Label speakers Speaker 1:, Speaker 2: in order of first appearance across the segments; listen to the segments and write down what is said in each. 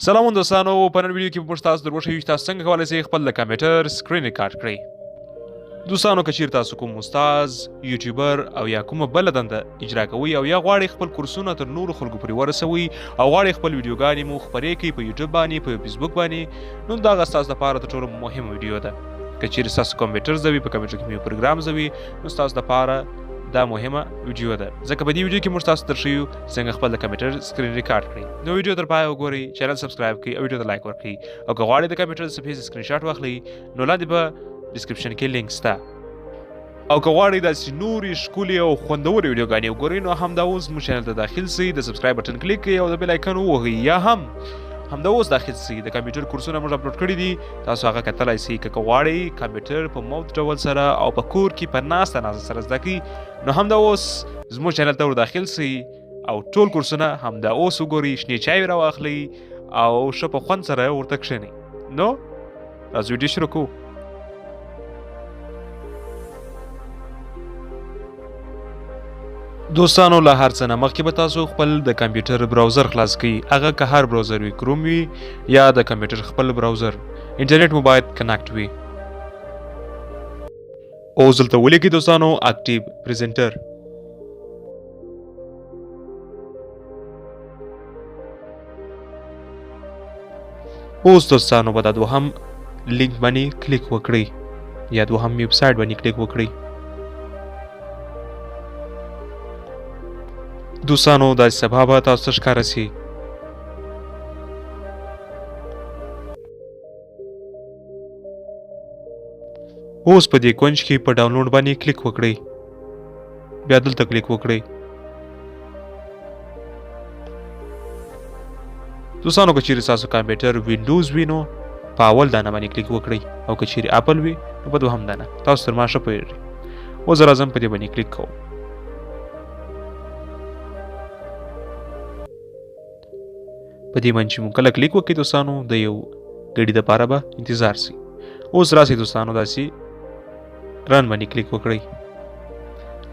Speaker 1: سلام دوستانو په نن ویډیو کې موږ تاسو دروښیو چې تاسو څنګه کولی شئ خپل د کمپیوټر سکرین ریکارډ کړئ. دوستانو که چیرې تاسو کوم استاد، یوټیوبر او یا کومه بله دنده اجرا کوئ او یا غواړئ خپل کورسونه تر نورو خلکو پورې ورسوئ او غواړئ خپل ویډیوګانې مو خپرې کړئ په یوټیوب باندې، په فیسبوک باندې، نو دغه ستاسو لپاره تر ټولو مهمه ویډیو ده. که چیرې ستاسو کمپیوټر زده وي، په کمپیوټر کې مو پروګرام زده وي، نو ستاسو لپاره دا مهمه ویډیو ده، ځکه په دې ویډیو کې موږ تاسو درښیو څنګه خپل د کمپیوټر سکرین ریکارډ کړئ. نو ویډیو تر پایه وګورئ، چینل سبسکرایب کړئ او ویډیو ته لایک ورکړئ، او که غواړئ د کمپیوټر د صفحې سکرین شاټ واخلئ نو لاندې به ډسکرپشن کې لینک شته، او که غواړئ داسې نورې ښکلې او خوندورې ویډیوګانې وګورئ نو همدا اوس زموږ چینل ته داخل شئ، د سبسکرایب بټن کلیک کړئ او د بیل آیکن ووهئ، یا همدا اوس داخل شئ. د کمپیوټر کورسونه موږ اپلوډ کړي دي، تاسو هغه کتلی شئ. که غواړئ کمپیوټر په مفت ډول سره او په کور کې په ناسته سره زده کړئ نو همدا اوس زموږ چینل ته ور داخل شئ او ټول کورسونه همدا اوس وګورئ، شنې چای راواخلئ او ښه په خوند سره ورته کښېنئ. نو راځو ویډیو شروع کوو. دوستانو له هر څه نه مخکې به تاسو خپل د کمپیوټر براوزر خلاص کړئ، هغه که هر براوزر وي، کروم وي یا د کمپیوټر خپل براوزر، انټرنیټ مو باید کنیکټ وي. اوس دلته ولیکئ دوستانو اکټیو پریزنټر. اوس دوستانو به دا دوهم لینک باندې کلیک وکړئ یا دوهم ویب سایټ باندې کلیک وکړئ. دوستانو داسې سبا به تاسو ته ښکاره شي. اوس په دې کونج کې په ډاونلوډ باندې کلیک وکړئ، بیا دلته کلیک وکړئ. دوستانو که چیرې ستاسو کمپیوټر وینډوز وي نو په اول دانه باندې کلیک وکړئ، او که چیرې اپل وي نو په دوهم دانه. تاسو تر ما ښه پوهېږئ. اوس زه راځم په دې باندې کلیک کوم. په دې باندې چې مو کله کلیک وکړئ دوستانو د یو ګړي دپاره به انتظار شي. اوس راسئ دوستانو داسې رن باندې کلیک وکړئ.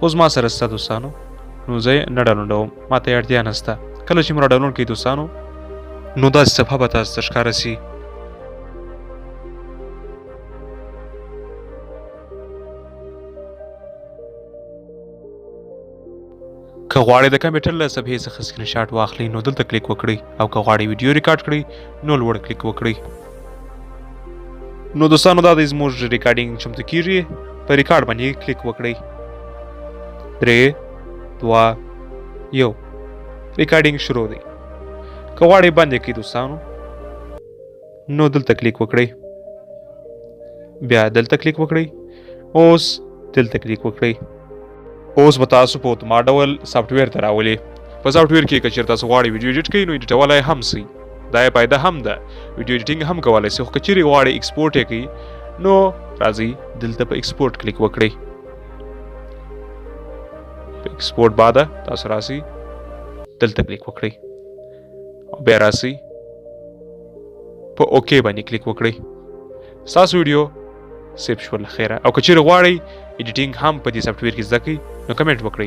Speaker 1: اوس ما سره شته دوستانو، نو زه یې نه ډاونلوډوم، ما ته یې اړتیا نشته. کله چې مو راډاونلوډ کړئ دوستانو نو داسې صفحه به تاسو ته ښکاره شي. که غواړئ د کمپیوټر له صفحې څخه سکرین شاټ واخلئ نو دلته کلیک وکړئ، او که غواړئ ویډیو ریکارډ کړئ نو لوړ کلیک وکړئ. نو دوستانو دا دی زموږ ریکارډینګ چمتو کیږي، په ریکارډ باندې کلیک وکړئ. 3 2 1 ریکارډینګ شروع دی. که غواړئ بند یې کړئ دوستانو نو دلته کلیک وکړئ، بیا دلته کلیک وکړئ، اوس دلته کلیک وکړئ. اوس به تاسو په اتومات ډول سافټویر ته راولي. په سافټویر کې که چیرې تاسو غواړئ ویډیو ایډیټ کړئ نو ایډیټولی هم شئ، دا یې فایده هم ده. ویډیو ایډیټینګ هم کولی شئ، خو که چیرې غواړئ ایکسپورټ یې کړئ نو راځئ دلته په ایکسپورټ کلیک وکړئ. په ایکسپورټ بعده تاسو راسئ دلته کلیک وکړئ، او بیا راسئ په اوکې باندې کلیک وکړئ. ستاسو ویډیو سیف شول خیره. او که چیرې غواړئ ایډیټینګ هم په دې سافټویر کې زده کړئ نو کمنټ وکړئ.